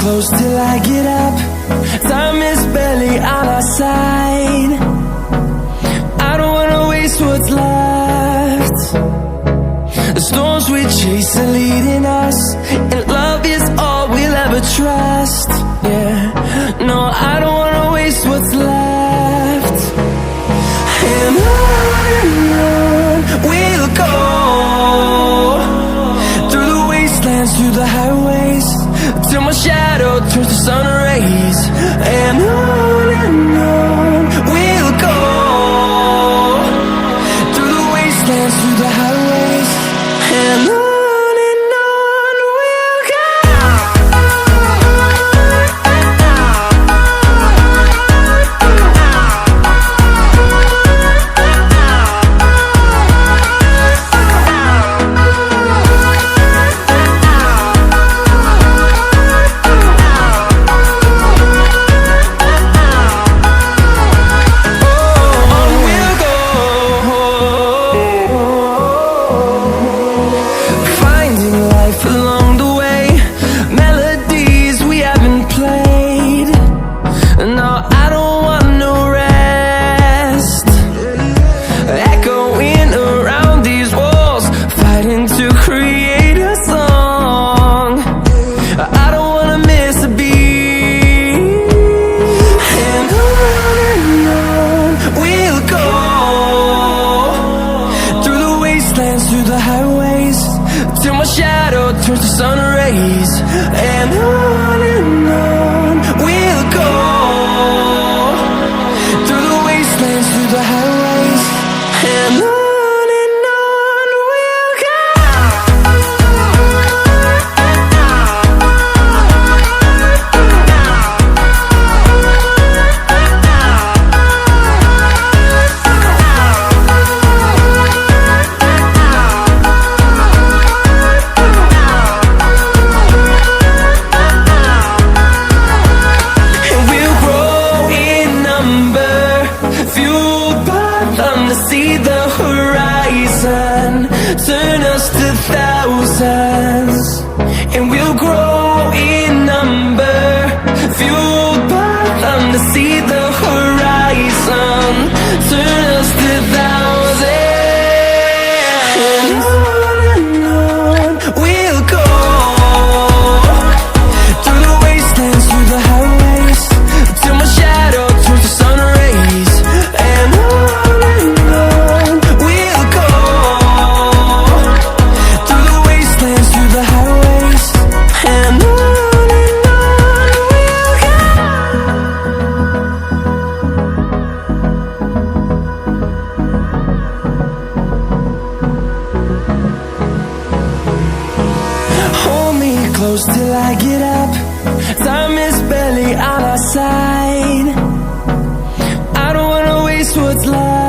close till I get up. Time is barely on our side. I don't wanna waste what's left. The storms we chase are leading us, and love is all we'll ever trust. Yeah, no, I don't wanna waste what's left. And on we'll go, through the wastelands, through the highways, till my shadow turns to sun rays. And on we'll go, through the wastelands, through the highways, and on we'll go. Through the highways, till my shadow turns to sun rays. And on we'll go, through the wastelands, through the highways, and on we'll go. See the horizon, turn us to thousands, and we'll grow in number, fueled by them to see the horizon, turn us to thousands. And on we'll go, through the wastelands, through the highways, till my shadow turns to sun rays. And close till I get up. Time is barely on our side. I don't wanna waste what's left.